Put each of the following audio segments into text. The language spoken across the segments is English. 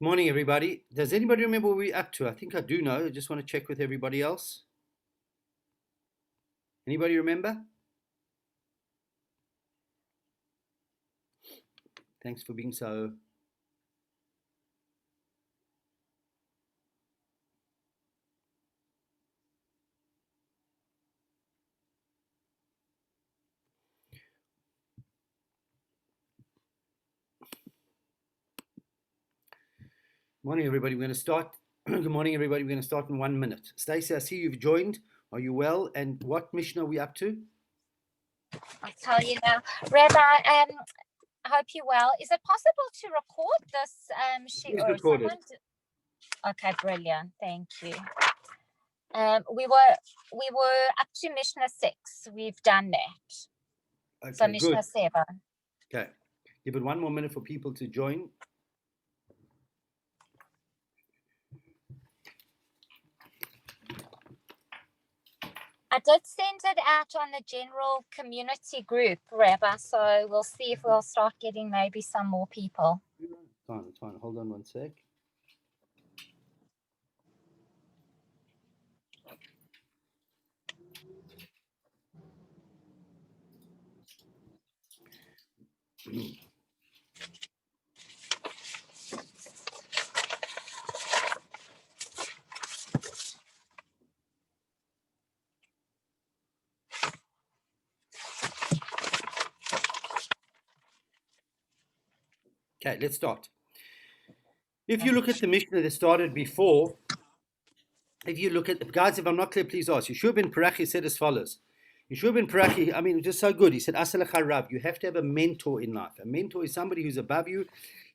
Morning, everybody. Does anybody remember what we're up to? I think I do know. I just want to check with everybody else. Anybody remember? Thanks for being so. Morning, everybody. We're going to start. Good morning, everybody. We're going to start in 1 minute. Stacey, I see you've joined. Are you well? And what mission are we up to? I'll tell you now. Rabbi, I hope you're well. Is it possible to record this? Please record it. Okay, brilliant. Thank you. We were up to Mishnah 6. We've done that. Okay, so Mishnah good. 7. Okay. Give it 1 more minute for people to join. I did send it out on the general community group, Rabbi, so we'll see if we'll start getting maybe some more people. It's fine. Hold on 1 sec. Okay, let's start. If you look at the Mishnah that started before, if you look at, guys, if I'm not clear, please ask. Yeshua ben Parachi said as follows. Yeshua ben Parachi, I mean, just so good. He said, Asalecha Rav, you have to have a mentor in life. A mentor is somebody who's above you.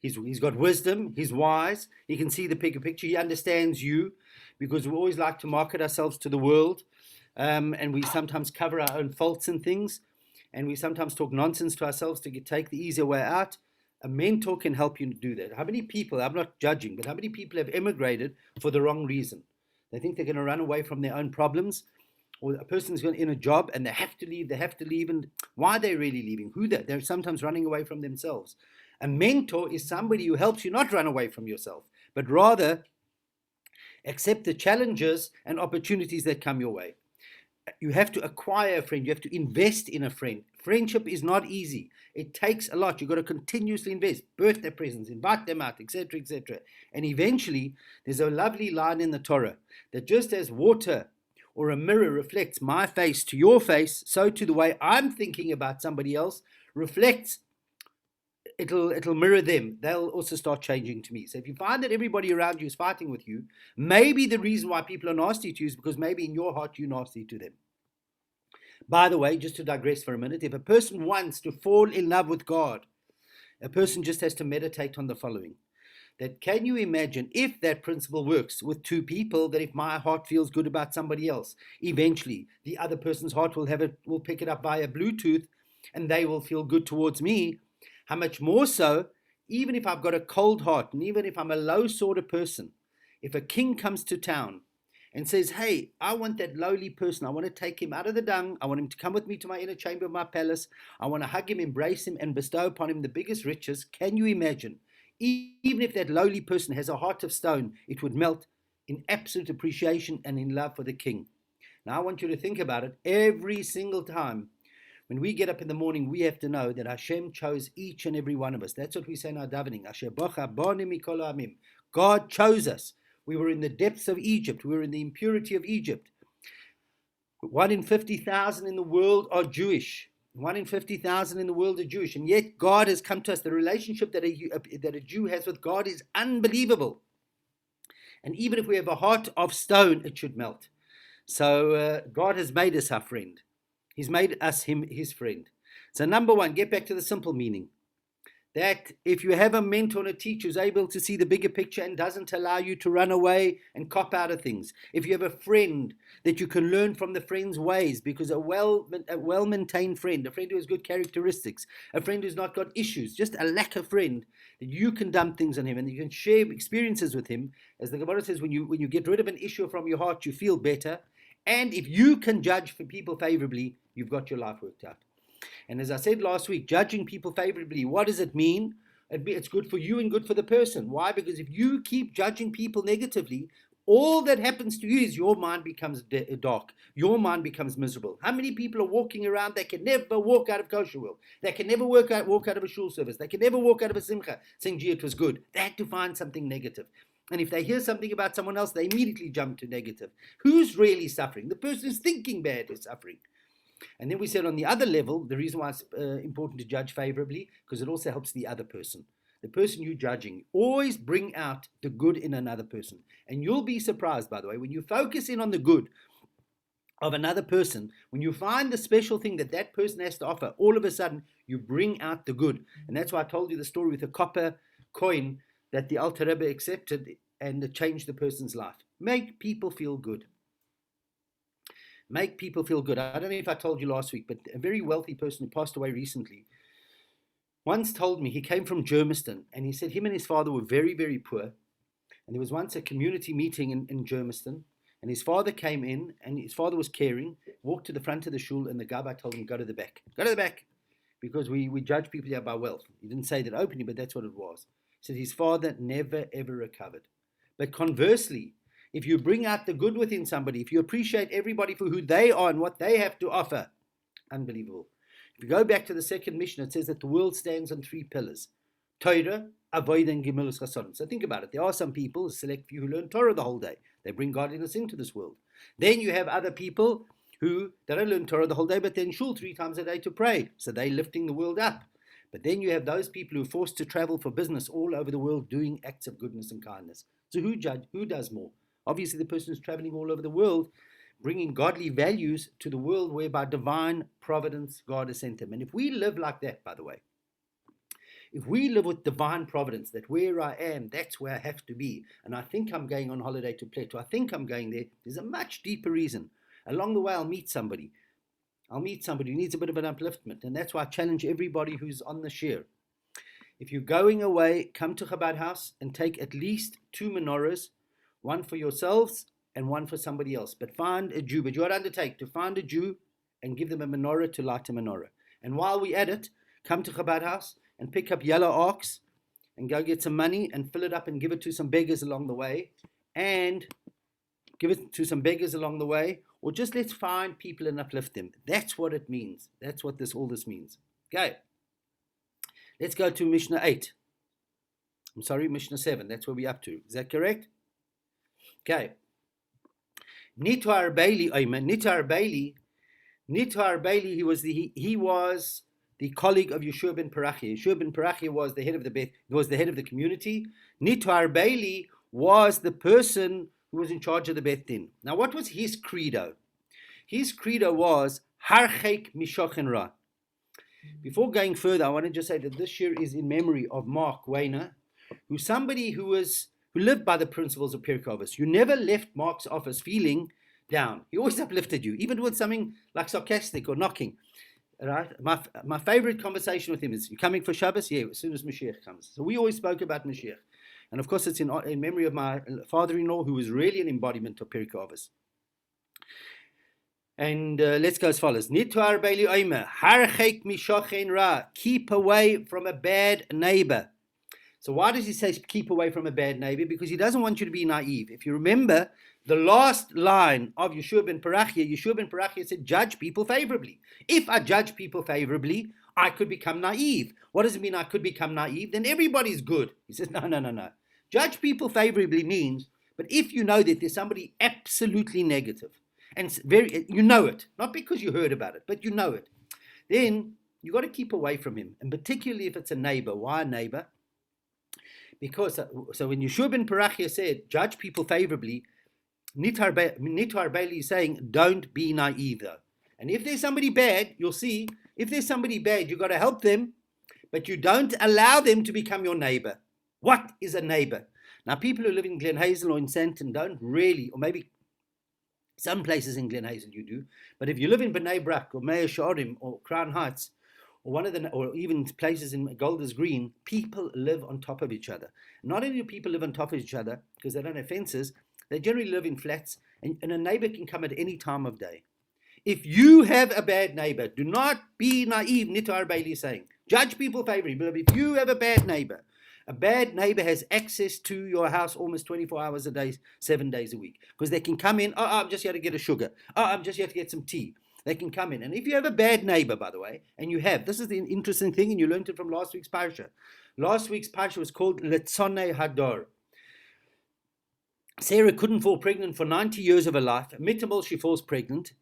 He's got wisdom. He's wise. He can see the bigger picture. He understands you, because we always like to market ourselves to the world. And we sometimes cover our own faults and things. And we sometimes talk nonsense to ourselves to take the easier way out. A mentor can help you do that. How many people, I'm not judging, but how many people have emigrated for the wrong reason? They think they're going to run away from their own problems, or a person's going in a job and they have to leave, and why are they really leaving? They're sometimes running away from themselves. A mentor is somebody who helps you not run away from yourself, but rather accept the challenges and opportunities that come your way. You have to acquire a friend. You have to invest in a friend. Friendship is not easy. It takes a lot. You've got to continuously invest. Birthday presents, invite them out, etc., etc. And eventually, there's a lovely line in the Torah that just as water or a mirror reflects my face to your face, so to the way I'm thinking about somebody else reflects, it'll mirror them. They'll also start changing to me. So if you find that everybody around you is fighting with you, maybe the reason why people are nasty to you is because maybe in your heart you're nasty to them. By the way, just to digress for a minute, if a person wants to fall in love with God, a person just has to meditate on the following. That, can you imagine if that principle works with two people, that if my heart feels good about somebody else, eventually the other person's heart will pick it up via Bluetooth and they will feel good towards me. How much more so, even if I've got a cold heart and even if I'm a low sort of person, if a king comes to town and says, hey, I want that lowly person. I want to take him out of the dung. I want him to come with me to my inner chamber of my palace. I want to hug him, embrace him, and bestow upon him the biggest riches. Can you imagine? Even if that lowly person has a heart of stone, it would melt in absolute appreciation and in love for the king. Now, I want you to think about it. Every single time when we get up in the morning, we have to know that Hashem chose each and every one of us. That's what we say in our davening. Asher bocha bani mikol ha'amim. God chose us. We were in the depths of Egypt. We were in the impurity of Egypt. 1 in 50,000 in the world are Jewish. 1 in 50,000 in the world are Jewish. And yet God has come to us. The relationship that a Jew has with God is unbelievable. And even if we have a heart of stone, it should melt. So God has made us our friend. He's made us his friend. So number one, get back to the simple meaning. That if you have a mentor and a teacher who's able to see the bigger picture and doesn't allow you to run away and cop out of things, if you have a friend that you can learn from the friend's ways, because a well-maintained friend, a friend who has good characteristics, a friend who's not got issues, just a lack of friend, that you can dump things on him and you can share experiences with him. As the Gemara says, when you get rid of an issue from your heart, you feel better. And if you can judge for people favorably, you've got your life worked out. And as I said last week, judging people favorably, what does it mean? It's good for you and good for the person. Why? Because if you keep judging people negatively, all that happens to you is your mind becomes dark. Your mind becomes miserable. How many people are walking around? They can never walk out of kosher world. They can never walk out of a shul service. They can never walk out of a simcha saying, gee, it was good. They had to find something negative. And if they hear something about someone else, they immediately jump to negative. Who's really suffering? The person who's thinking bad is suffering. And then we said on the other level, the reason why it's important to judge favorably, because it also helps the other person. The person you're judging, always bring out the good in another person. And you'll be surprised, by the way, when you focus in on the good of another person, when you find the special thing that that person has to offer, all of a sudden you bring out the good. And that's why I told you the story with the copper coin that the Alter Rebbe accepted and it changed the person's life. Make people feel good. Make people feel good. I don't know if I told you last week, but a very wealthy person who passed away recently once told me, he came from Germiston, and he said him and his father were very, very poor. And there was once a community meeting in Germiston, and his father came in, and his father was caring, walked to the front of the shul, and the gabbai told him, go to the back. Go to the back, because we judge people here by wealth. He didn't say that openly, but that's what it was. He said his father never, ever recovered. But conversely, if you bring out the good within somebody, if you appreciate everybody for who they are and what they have to offer, unbelievable. If you go back to the second mission, it says that the world stands on 3 pillars. Torah, Avodah, and Gemilus Chasodim. So think about it. There are some people, a select few, who learn Torah the whole day. They bring godliness into this world. Then you have other people who, they don't learn Torah the whole day, but they're in shul 3 times a day to pray. So they're lifting the world up. But then you have those people who are forced to travel for business all over the world doing acts of goodness and kindness. So who does more? Obviously, the person who's traveling all over the world, bringing godly values to the world whereby divine providence God has sent them. And if we live like that, by the way, if we live with divine providence, that where I am, that's where I have to be, and I think I'm going on holiday to Plato, I think I'm going there, there's a much deeper reason. Along the way, I'll meet somebody who needs a bit of an upliftment, and that's why I challenge everybody who's on the share. If you're going away, come to Chabad House and take at least 2 menorahs, one for yourselves and one for somebody else. But find a Jew. But you ought to undertake to find a Jew and give them a menorah to light a menorah. And while we're at it, come to Chabad House and pick up yellow ox and go get some money and fill it up and give it to some beggars along the way. And give it to some beggars along the way. Or just let's find people and uplift them. That's what it means. That's what all this means. Okay. Let's go to Mishnah 8. Mishnah 7. That's where we're up to. Is that correct? Okay. Nitar Bailey, he was the colleague of Yeshua ben Parachia. Yeshua ben Parachia was the head of the community. Nitar Bailey was the person who was in charge of the Beth Din. Now, what was his credo? His credo was Harchek Mishochen Ra. Before going further, I want to just say that this year is in memory of Mark Weiner, who's somebody who lived by the principles of Pirkei Avos. You never left Mark's office feeling down. He always uplifted you, even with something like sarcastic or knocking. Right? My favorite conversation with him is, you coming for Shabbos? Yeah, as soon as Mashiach comes. So we always spoke about Mashiach. And of course, it's in memory of my father-in-law, who was really an embodiment of Pirkei Avos. And let's go as follows. Nitwar Beili Oimer, Harchek Mishochen Ra, keep away from a bad neighbor. So why does he say keep away from a bad neighbor? Because he doesn't want you to be naive. If you remember the last line of Yeshua ben Parachia said, judge people favorably. If I judge people favorably, I could become naive. What does it mean I could become naive? Then everybody's good. He says, no. Judge people favorably means, but if you know that there's somebody absolutely negative, and you know it, not because you heard about it, but you know it, then you got to keep away from him. And particularly if it's a neighbor. Why a neighbor? Because, so when Yeshua ben Parachia said, judge people favorably, Nitar Bailey is saying, don't be naive though. And if there's somebody bad, you'll see, if there's somebody bad, you've got to help them, but you don't allow them to become your neighbor. What is a neighbor? Now, people who live in Glen Hazel or in Santon don't really, or maybe some places in Glen Hazel you do, but if you live in Bnei Brak or Meir Shorim or Crown Heights, or even places in Golders Green, people live on top of each other. Not only do people live on top of each other because they don't have fences, they generally live in flats, and a neighbor can come at any time of day. If you have a bad neighbor, do not be naive, Nitar Bailey is saying. Judge people favorably. But if you have a bad neighbor has access to your house almost 24 hours a day, 7 days a week. Because they can come in, I'm just here to get a sugar. I'm just here to get some tea. They can come in. And if you have a bad neighbor, by the way, and this is the interesting thing, and you learned it from last week's parasha. Last week's parasha was called Letzonei Hador. Sarah couldn't fall pregnant for 90 years of her life. Mitamol, she falls pregnant.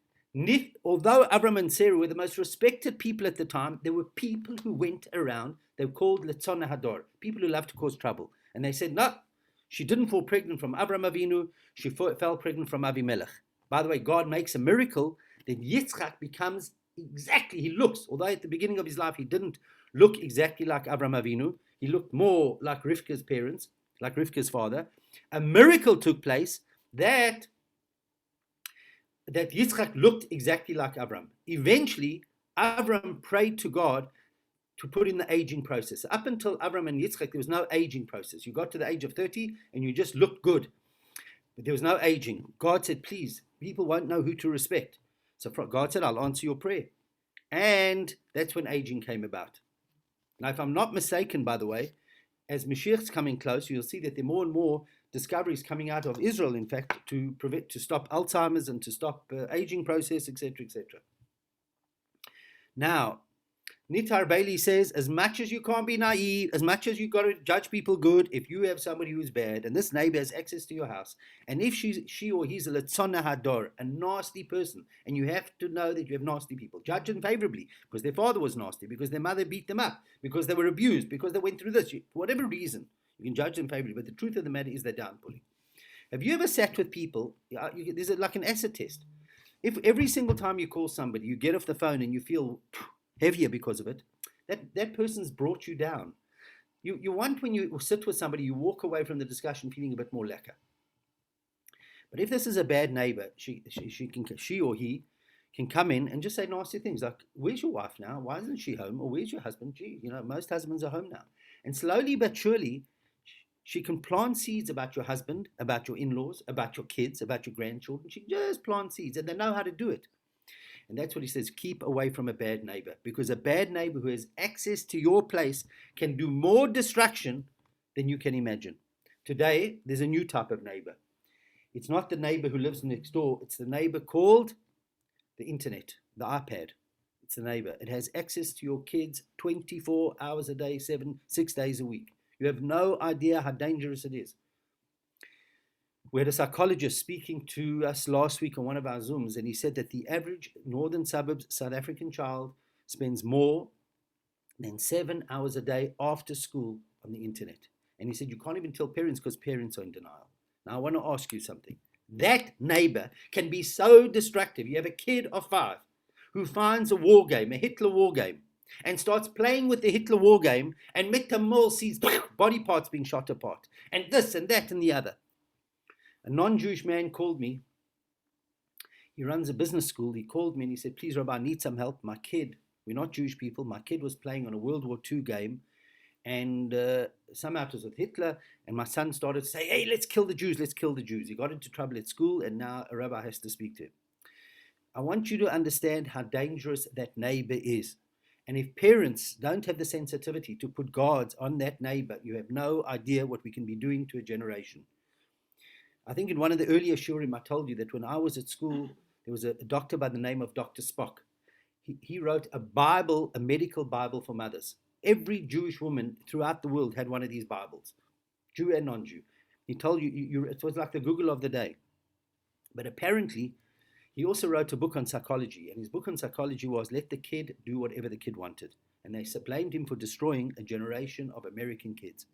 Although Abram and Sarah were the most respected people at the time, there were people who went around, they were called Letzonei Hador, people who loved to cause trouble. And they said, no, she didn't fall pregnant from Abram Avinu, she fell pregnant from Avimelech. By the way, God makes a miracle that Yitzchak becomes exactly, he looks, although at the beginning of his life he didn't look exactly like Abram Avinu, he looked more like Rivka's parents, like Rivka's father. A miracle took place that Yitzchak looked exactly like Avram. Eventually, Avram prayed to God to put in the aging process. Up until Avram and Yitzchak, there was no aging process. You got to the age of 30 and you just looked good. But there was no aging. God said, please, people won't know who to respect. So God said, I'll answer your prayer. And that's when aging came about. Now, if I'm not mistaken, by the way, as Mashiach's coming close, you'll see that there are more and more discoveries coming out of Israel, in fact, to stop Alzheimer's and to stop aging process, etc., etc. Now, Nitar Bailey says, as much as you can't be naive, as much as you got to judge people good, if you have somebody who's bad, and this neighbor has access to your house, and if she or he's a letzonei hador, a nasty person, and you have to know that you have nasty people, judge them favorably, because their father was nasty, because their mother beat them up, because they were abused, because they went through this, for whatever reason, you can judge them favorably, but the truth of the matter is they're downpulling. Have you ever sat with people, there's like an acid test. If every single time you call somebody, you get off the phone and you feel heavier because of it, that person's brought you down. You want, when you sit with somebody, you walk away from the discussion feeling a bit more lacquer. But if this is a bad neighbor, she or he can come in and just say nasty things like, where's your wife now? Why isn't she home? Or where's your husband? Gee, most husbands are home now. And slowly but surely, she can plant seeds about your husband, about your in-laws, about your kids, about your grandchildren. She can just plant seeds, and they know how to do it. And that's what he says, keep away from a bad neighbor, because a bad neighbor who has access to your place can do more destruction than you can imagine. Today, there's a new type of neighbor. It's not the neighbor who lives next door. It's the neighbor called the internet, the iPad. It's the neighbor. It has access to your kids 24 hours a day, 6 days a week. You have no idea how dangerous it is. We had a psychologist speaking to us last week on one of our Zooms, and he said that the average northern suburbs South African child spends more than 7 hours a day after school on the internet. And he said you can't even tell parents because parents are in denial. Now, I want to ask you something. That neighbor can be so destructive. You have a kid of 5 who finds a war game, a Hitler war game, and starts playing with the Hitler war game, and mit the mall sees body parts being shot apart, and this and that and the other. A non-Jewish man called me. He runs a business school. He called me and he said, please, Rabbi, I need some help. My kid, we're not Jewish people, my kid was playing on a World War II game, and somehow it was with Hitler, and my son started to say, hey, let's kill the Jews, let's kill the Jews. He got into trouble at school, and now a rabbi has to speak to him. I want you to understand how dangerous that neighbor is. And if parents don't have the sensitivity to put guards on that neighbor, you have no idea what we can be doing to a generation. I think in one of the earlier shurim I told you that when I was at school, there was a doctor by the name of Dr. Spock. He wrote a Bible, a medical Bible for mothers. Every Jewish woman throughout the world had one of these Bibles, Jew and non-Jew. He told you it was like the Google of the day. But apparently, he also wrote a book on psychology, and his book on psychology was Let the Kid Do Whatever the Kid Wanted. And they blamed him for destroying a generation of American kids.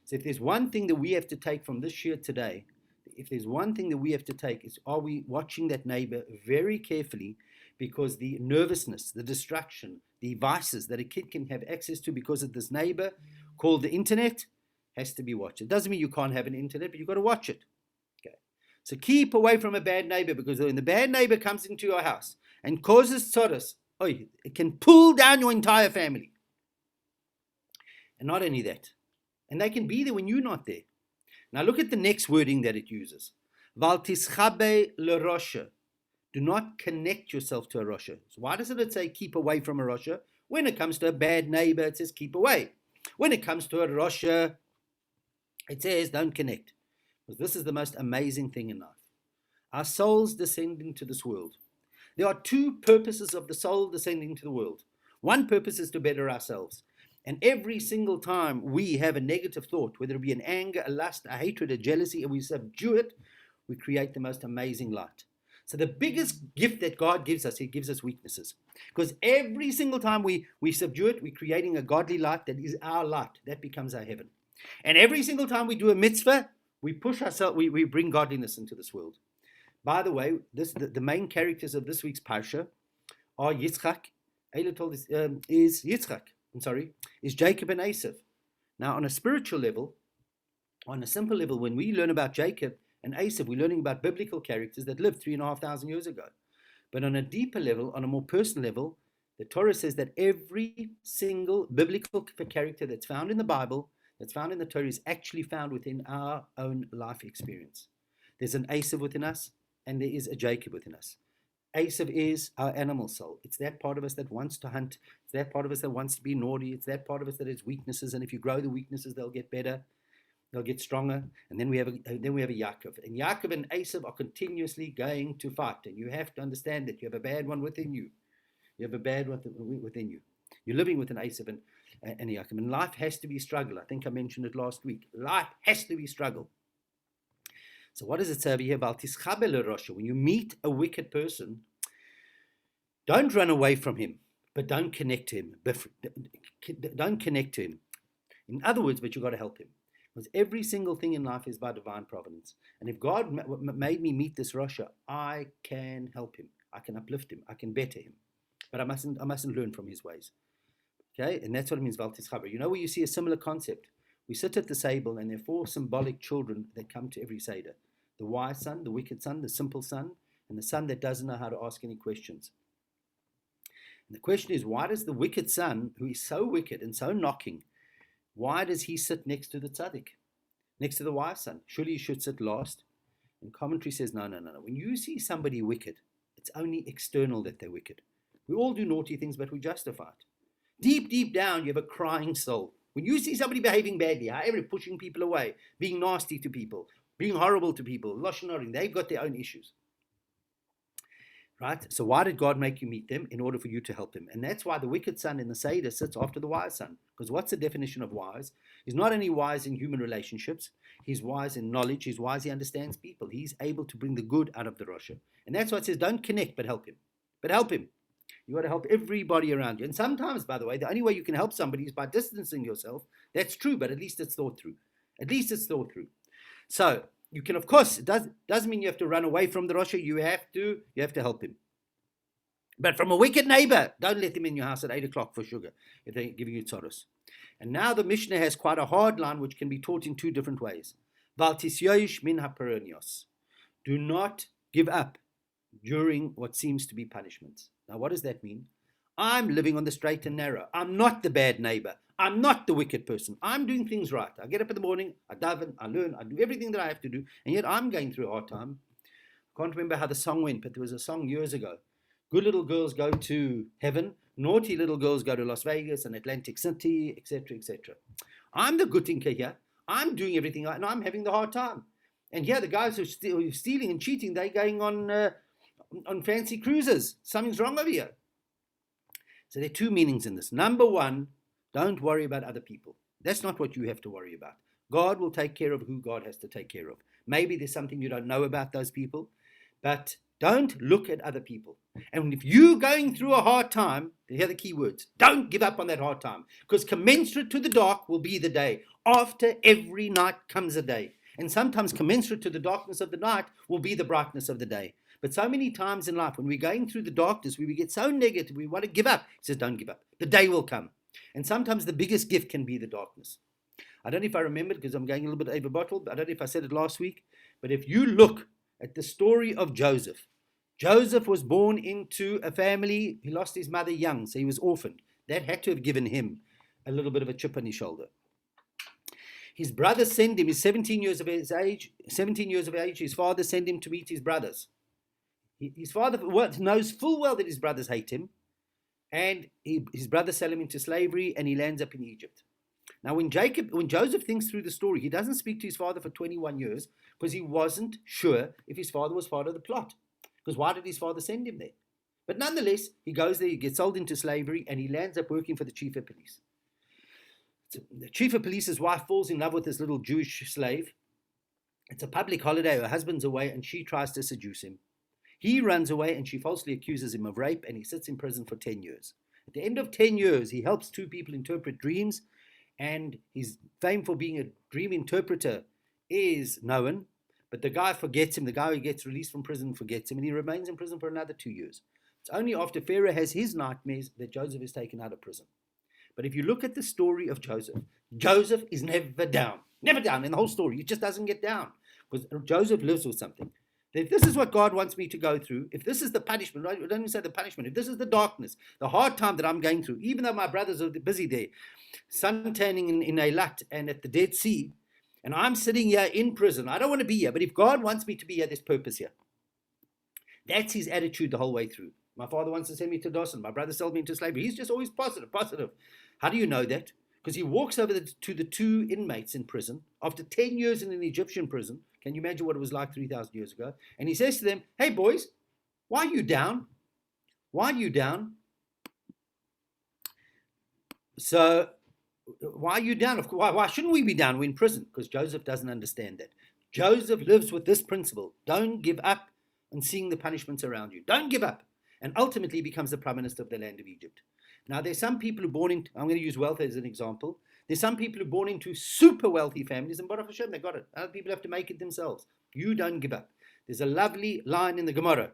So if there's one thing that we have to take from this shir today, if there's one thing that we have to take, is are we watching that neighbor very carefully, because the nervousness, the distraction, the vices that a kid can have access to because of this neighbor called the internet has to be watched. It doesn't mean you can't have an internet, but you've got to watch it. Okay. So keep away from a bad neighbor, because when the bad neighbor comes into your house and causes tzoros, it can pull down your entire family. And not only that, and they can be there when you're not there. Now look at the next wording that it uses. Val tischabe lerosha. Do not connect yourself to a rosha. So why doesn't it say keep away from a rosha? When it comes to a bad neighbor, it says keep away. When it comes to a Rosha, it says don't connect. Because this is the most amazing thing in life. Our souls descend into this world. There are two purposes of the soul descending into the world. One purpose is to better ourselves. And every single time we have a negative thought, whether it be an anger, a lust, a hatred, a jealousy, and we subdue it, we create the most amazing light. So the biggest gift that God gives us, He gives us weaknesses. Because every single time we subdue it, we're creating a godly light that is our light. That becomes our heaven. And every single time we do a mitzvah, we push ourselves, we bring godliness into this world. By the way, the main characters of this week's parsha are Yitzchak. Ayla told us is Yitzchak. Is Jacob and Esav. Now, on a spiritual level, on a simple level, when we learn about Jacob and Esav, we're learning about biblical characters that lived 3,500 years ago. But on a deeper level, on a more personal level, the Torah says that every single biblical character that's found in the Bible, that's found in the Torah, is actually found within our own life experience. There's an Esav within us, and there is a Jacob within us. Esav is our animal soul. It's that part of us that wants to hunt. It's that part of us that wants to be naughty. It's that part of us that has weaknesses. And if you grow the weaknesses, they'll get better. They'll get stronger. And then we have a Yaakov. And Yaakov and Esav are continuously going to fight. And you have to understand that you have a bad one within you. You have a bad one within you. You're living with an Esav and Yaakov. And life has to be struggle. I think I mentioned it last week. Life has to be struggle. So what does it say over here? When you meet a wicked person, don't run away from him, but don't connect to him. Don't connect to him. In other words, but you've got to help him. Because every single thing in life is by divine providence. And if God made me meet this Rasha, I can help him. I can uplift him. I can better him. But I mustn't learn from his ways. Okay? And that's what it means, Valtis Chaber. You know where you see a similar concept? We sit at the table, and there are four symbolic children that come to every Seder. The wise son, the wicked son, the simple son, and the son that doesn't know how to ask any questions. And the question is, why does the wicked son, who is so wicked and so knocking, why does he sit next to the tzaddik, next to the wise son? Surely he should sit last. And commentary says, no. When you see somebody wicked, it's only external that they're wicked. We all do naughty things, but we justify it. Deep down, you have a crying soul. When you see somebody behaving badly, however, pushing people away, being nasty to people, being horrible to people, lashon, they've got their own issues. Right? So why did God make you meet them? In order for you to help him. And that's why the wicked son in the Seder sits after the wise son. Because what's the definition of wise? He's not only wise in human relationships, he's wise in knowledge, he's wise, he understands people. He's able to bring the good out of the Rasha. And that's why it says, don't connect, but help him. But help him. You got to help everybody around you. And sometimes, by the way, the only way you can help somebody is by distancing yourself. That's true, but at least it's thought through. At least it's thought through. So you can, of course, it doesn't mean you have to run away from the Rasha. You have to help him. But from a wicked neighbor, don't let him in your house at 8 o'clock for sugar if they're giving you tzoros. And now the Mishnah has quite a hard line which can be taught in two different ways. Val tisyoish min haperonios. Do not give up during what seems to be punishments. Now, what does that mean? I'm living on the straight and narrow. I'm not the bad neighbor. I'm not the wicked person. I'm doing things right. I get up in the morning, I daven, I learn, I do everything that I have to do, and yet I'm going through a hard time. I can't remember how the song went, but there was a song years ago. Good little girls go to heaven, naughty little girls go to Las Vegas and Atlantic City, etc., etc. I'm the good thinker here. I'm doing everything right, and I'm having the hard time. And here, the guys who are stealing and cheating, they're going on fancy cruises. Something's wrong over here. So there are two meanings in this. Number one, don't worry about other people. That's not what you have to worry about. God will take care of who God has to take care of. Maybe there's something you don't know about those people, but don't look at other people. And if you're going through a hard time, here are the key words. Don't give up on that hard time, because commensurate to the dark will be the day. After every night comes a day. And sometimes commensurate to the darkness of the night will be the brightness of the day. But so many times in life, when we're going through the darkness, we get so negative, we want to give up. He says, don't give up. The day will come. And sometimes the biggest gift can be the darkness. I don't know if I remembered, because I'm going a little bit over bottled. I don't know if I said it last week. But if you look at the story of Joseph, Joseph was born into a family. He lost his mother young, so he was orphaned. That had to have given him a little bit of a chip on his shoulder. His brother sent him, he's 17 years of age, his father sent him to meet his brothers. His father knows full well that his brothers hate him, and his brothers sell him into slavery, and he lands up in Egypt. Now, when Joseph thinks through the story, he doesn't speak to his father for 21 years because he wasn't sure if his father was part of the plot. Because why did his father send him there? But nonetheless, he goes there, he gets sold into slavery, and he lands up working for the chief of police. The chief of police's wife falls in love with this little Jewish slave. It's a public holiday, her husband's away, and she tries to seduce him. He runs away, and she falsely accuses him of rape, and he sits in prison for 10 years. At the end of 10 years, he helps 2 people interpret dreams, and his fame for being a dream interpreter is known, but the guy forgets him. The guy who gets released from prison forgets him, and he remains in prison for another 2 years. It's only after Pharaoh has his nightmares that Joseph is taken out of prison. But if you look at the story of Joseph, Joseph is never down in the whole story. He just doesn't get down because Joseph lives with something. If this is what God wants me to go through, if this is the punishment, right? Don't even say the punishment. If this is the darkness, the hard time that I'm going through, even though my brothers are busy there, suntanning in Eilat and at the Dead Sea, and I'm sitting here in prison, I don't want to be here. But if God wants me to be here, there's purpose here. That's his attitude the whole way through. My father wants to send me to Dawson. My brother sold me into slavery. He's just always positive. How do you know that? Because he walks over to the 2 inmates in prison after 10 years in an Egyptian prison. Can you imagine what it was like 3,000 years ago? And he says to them, hey, boys, why are you down? Why are you down? So, why are you down? Why shouldn't we be down? We're in prison. Because Joseph doesn't understand that. Joseph lives with this principle. Don't give up on seeing the punishments around you. Don't give up. And ultimately becomes the prime minister of the land of Egypt. Now, there's some people who are born into, I'm going to use wealth as an example. There's some people who are born into super wealthy families, and Baruch Hashem, they got it. Other people have to make it themselves. You don't give up. There's a lovely line in the Gemara.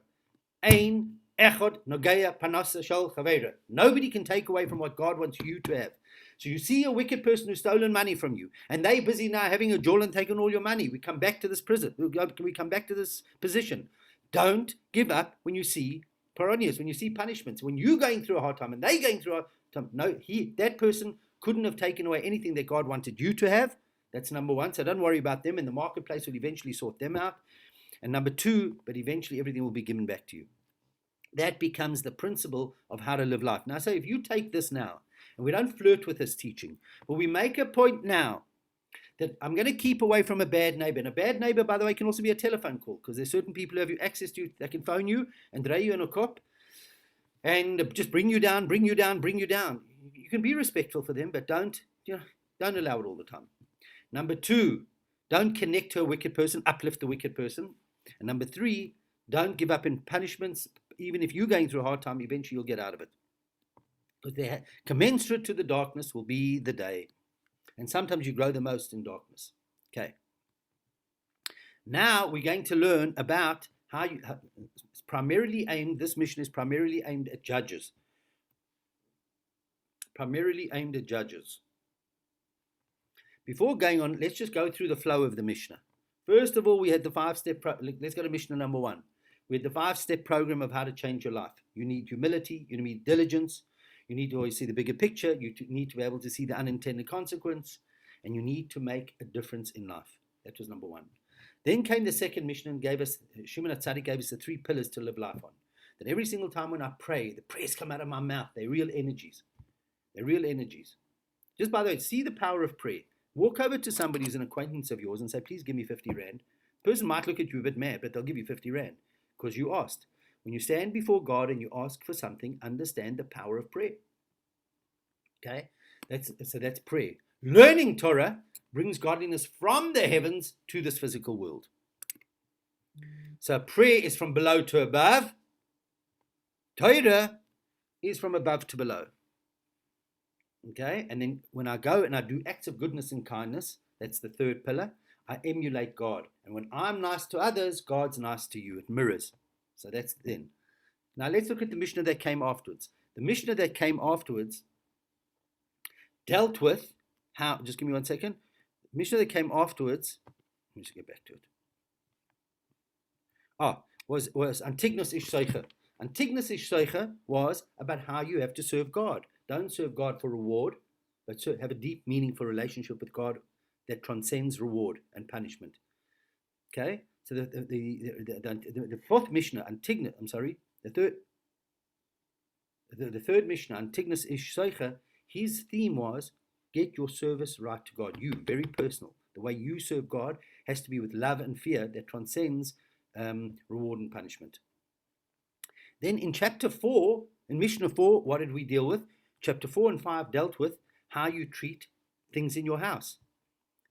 Ein echad nogeya panasa shel chaveira. Nobody can take away from what God wants you to have. So you see a wicked person who's stolen money from you, and they're busy now having a jaw and taking all your money. We come back to this prison. We come back to this position. Don't give up when you see paronias, when you see punishments, when you're going through a hard time and they're going through a time. No, that person couldn't have taken away anything that God wanted you to have. That's number one. So don't worry about them, and the marketplace will eventually sort them out. And number 2, but eventually everything will be given back to you. That becomes the principle of how to live life. Now, so if you take this now, and we don't flirt with this teaching, but we make a point now that I'm going to keep away from a bad neighbor. And a bad neighbor, by the way, can also be a telephone call, because there's certain people who have access to, they can phone you and dray you in a cop and just bring you down. You can be respectful for them, but don't allow it all the time. Number 2, don't connect to a wicked person, uplift the wicked person. And number 3, don't give up in punishments. Even if you're going through a hard time, eventually you'll get out of it. Because commensurate to the darkness will be the day. And sometimes you grow the most in darkness. Okay. Now we're going to learn about this mission is primarily aimed at judges. Before going on, let's just go through the flow of the Mishnah. First of all, we had the 5-step, let's go to Mishnah number 1. We had the 5-step program of how to change your life. You need humility, you need diligence, you need to always see the bigger picture, you need to be able to see the unintended consequence, and you need to make a difference in life. That was number 1. Then came the second Mishnah and gave us, Shimon HaTzadik gave us the 3 pillars to live life on. That every single time when I pray, the prayers come out of my mouth. They're real energies. Just by the way, see the power of prayer. Walk over to somebody who's an acquaintance of yours and say, please give me 50 rand. The person might look at you a bit mad, but they'll give you 50 rand because you asked. When you stand before God and you ask for something, understand the power of prayer. Okay? That's prayer. Learning Torah brings godliness from the heavens to this physical world. So prayer is from below to above. Torah is from above to below. Okay, and then when I go and I do acts of goodness and kindness, that's the 3rd pillar, I emulate God. And when I'm nice to others, God's nice to you. It mirrors. So that's then. Now let's look at the Mishnah that came afterwards. The Mishnah that came afterwards dealt with how, just give me 1 second. The Mishnah that came afterwards, let me just get back to it. Was Antignus Ish Seicha. Antignus Ish Seicha was about how you have to serve God. Don't serve God for reward, but have a deep, meaningful relationship with God that transcends reward and punishment. Okay, so the 4th Mishnah, the the third Mishnah, Antigonus Ish Soicha, his theme was get your service right to God. You, very personal. The way you serve God has to be with love and fear that transcends reward and punishment. Then in chapter 4, in Mishnah 4, what did we deal with? Chapter 4 and 5 dealt with how you treat things in your house,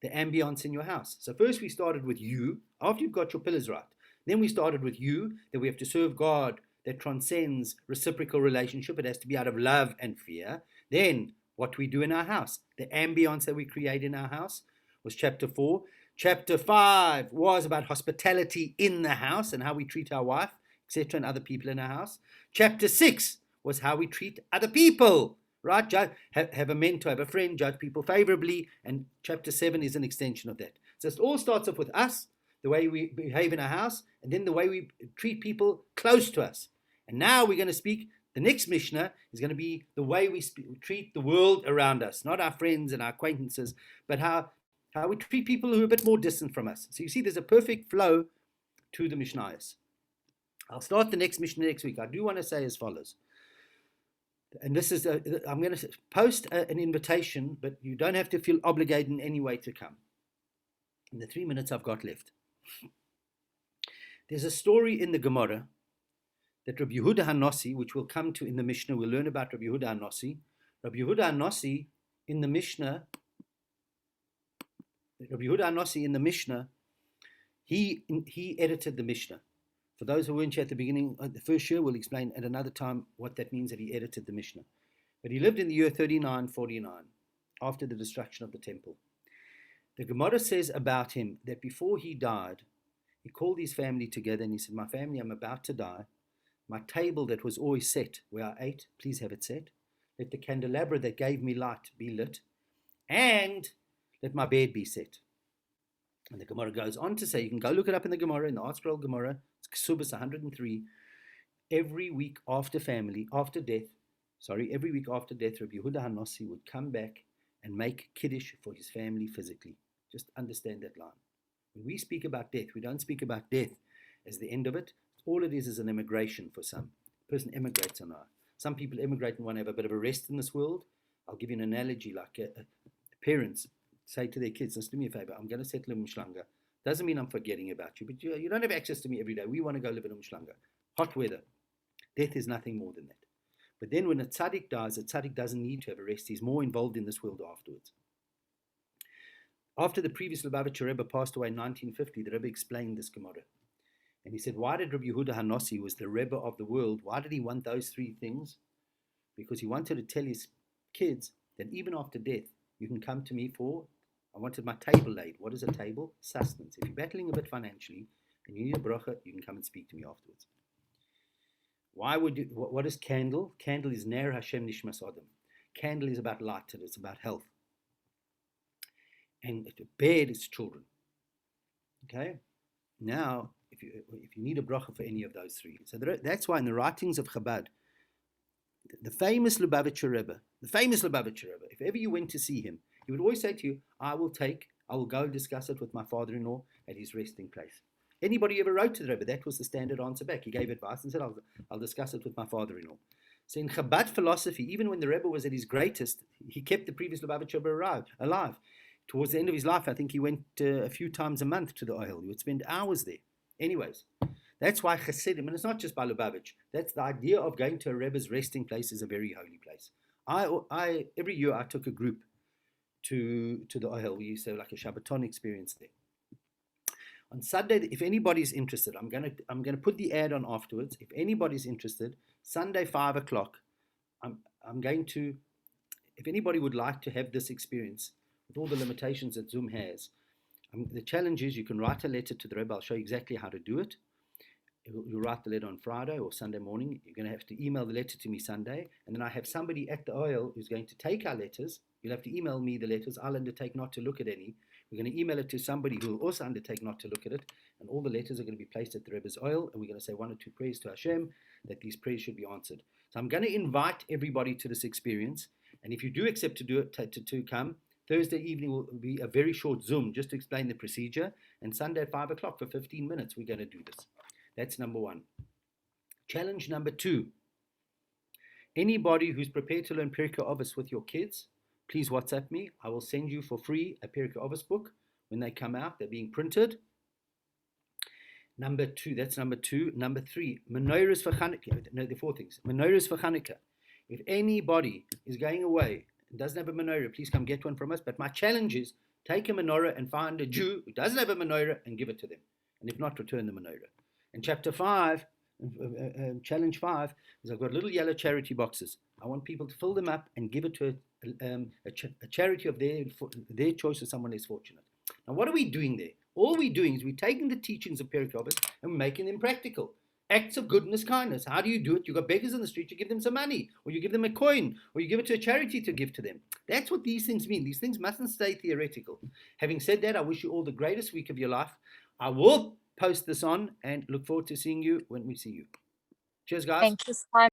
the ambience in your house. So first we started with you, after you've got your pillars right. Then we started with you, that we have to serve God that transcends reciprocal relationship. It has to be out of love and fear. Then what we do in our house, the ambience that we create in our house was chapter 4. Chapter 5 was about hospitality in the house and how we treat our wife, etc., and other people in our house. Chapter 6 was how we treat other people, right? Have a mentor, have a friend, judge people favorably, and chapter 7 is an extension of that. So it all starts off with us, the way we behave in our house, and then the way we treat people close to us. And now we're going to speak, the next Mishnah is going to be the way we treat the world around us, not our friends and our acquaintances, but how we treat people who are a bit more distant from us. So you see there's a perfect flow to the Mishnayos. I'll start the next Mishnah next week. I do want to say as follows. And this is, I'm going to post an invitation, but you don't have to feel obligated in any way to come. In the 3 minutes I've got left. There's a story in the Gemara that Rabbi Yehuda HaNossi, which we'll come to in the Mishnah, we'll learn about Rabbi Yehuda HaNossi. Rabbi Yehuda HaNossi in the Mishnah, he edited the Mishnah. For those who weren't here at the beginning, the first year, we'll explain at another time what that means that he edited the Mishnah. But he lived in the year 3949, after the destruction of the temple. The Gemara says about him that before he died, he called his family together and he said, my family, I'm about to die. My table that was always set, where I ate, please have it set. Let the candelabra that gave me light be lit. And let my bed be set. And the Gemara goes on to say, you can go look it up in the Gemara, in the Art Scroll Gemara, it's Ksubas 103. Every week after death, Rabbi Yehuda HaNossi would come back and make Kiddush for his family physically. Just understand that line. When we speak about death, we don't speak about death as the end of it. All it is an immigration for some. A person emigrates or not. Some people emigrate and want to have a bit of a rest in this world. I'll give you an analogy, like parents say to their kids, listen, do me a favor, I'm going to settle in Umshlanga. Doesn't mean I'm forgetting about you, but you don't have access to me every day. We want to go live in Umshlanga. Hot weather. Death is nothing more than that. But then when a tzaddik dies, a tzaddik doesn't need to have a rest. He's more involved in this world afterwards. After the previous Lubavitcher Rebbe passed away in 1950, the Rebbe explained this Gemara. And he said, why did Rabbi Yehuda HaNossi, who was the Rebbe of the world, why did he want those three things? Because he wanted to tell his kids that even after death, you can come to me for, I wanted my table laid. What is a table? Sustenance. If you're battling a bit financially and you need a bracha, you can come and speak to me afterwards. Why would you, what is candle? Candle is Ner Hashem Nishmas Adam. Candle is about light, it's about health. And bed is children. Okay? Now, if you need a bracha for any of those three. So that's why in the writings of Chabad, the famous Lubavitcher Rebbe, if ever you went to see him, he would always say to you, I will go discuss it with my father-in-law at his resting place. Anybody ever wrote to the Rebbe, that was the standard answer back. He gave advice and said, I'll discuss it with my father-in-law. So in Chabad philosophy, even when the Rebbe was at his greatest, he kept the previous Lubavitcher Rebbe alive. Towards the end of his life, I think he went a few times a month to the Ohel. He would spend hours there. Anyways, that's why Chassidim, and it's not just by Lubavitch, that's the idea of going to a Rebbe's resting place is a very holy place. Every year I took a group to the Ohel. We used to have like a Shabbaton experience there. On Sunday, if anybody's interested, I'm gonna put the ad on afterwards. If anybody's interested, Sunday 5 o'clock, I'm going to, if anybody would like to have this experience with all the limitations that Zoom has, the challenge is you can write a letter to the Rebbe. I'll show you exactly how to do it. You'll write the letter on Friday or Sunday morning. You're going to have to email the letter to me Sunday, and then I have somebody at the Ohel who's going to take our letters. You'll have to email me the letters. I'll undertake not to look at any. We're going to email it to somebody who will also undertake not to look at it, and all the letters are going to be placed at the Rebbe's Ohel, and we're going to say 1 or 2 prayers to Hashem that these prayers should be answered. So I'm going to invite everybody to this experience, and if you do accept to do it, to come, Thursday evening will be a very short Zoom just to explain the procedure, and Sunday at 5 o'clock for 15 minutes we're going to do this. That's number 1. Challenge number 2. Anybody who's prepared to learn Pirkei Avos with your kids, please WhatsApp me. I will send you for free a Pirkei Avos book when they come out. They're being printed. Number two, that's number two. Number three, menorahs for Hanukkah. No, there are four things. Menorahs for Hanukkah. If anybody is going away and doesn't have a menorah, please come get one from us. But my challenge is take a menorah and find a Jew who doesn't have a menorah and give it to them. And if not, return the menorah. And chapter 5, challenge 5, is I've got little yellow charity boxes. I want people to fill them up and give it to a charity of their choice or someone less fortunate. Now, what are we doing there? All we're doing is we're taking the teachings of Pirkei Avos and we're making them practical. Acts of goodness, kindness. How do you do it? You've got beggars in the street, you give them some money, or you give them a coin, or you give it to a charity to give to them. That's what these things mean. These things mustn't stay theoretical. Having said that, I wish you all the greatest week of your life. I will post this on and look forward to seeing you when we see you. Cheers, guys. Thank you so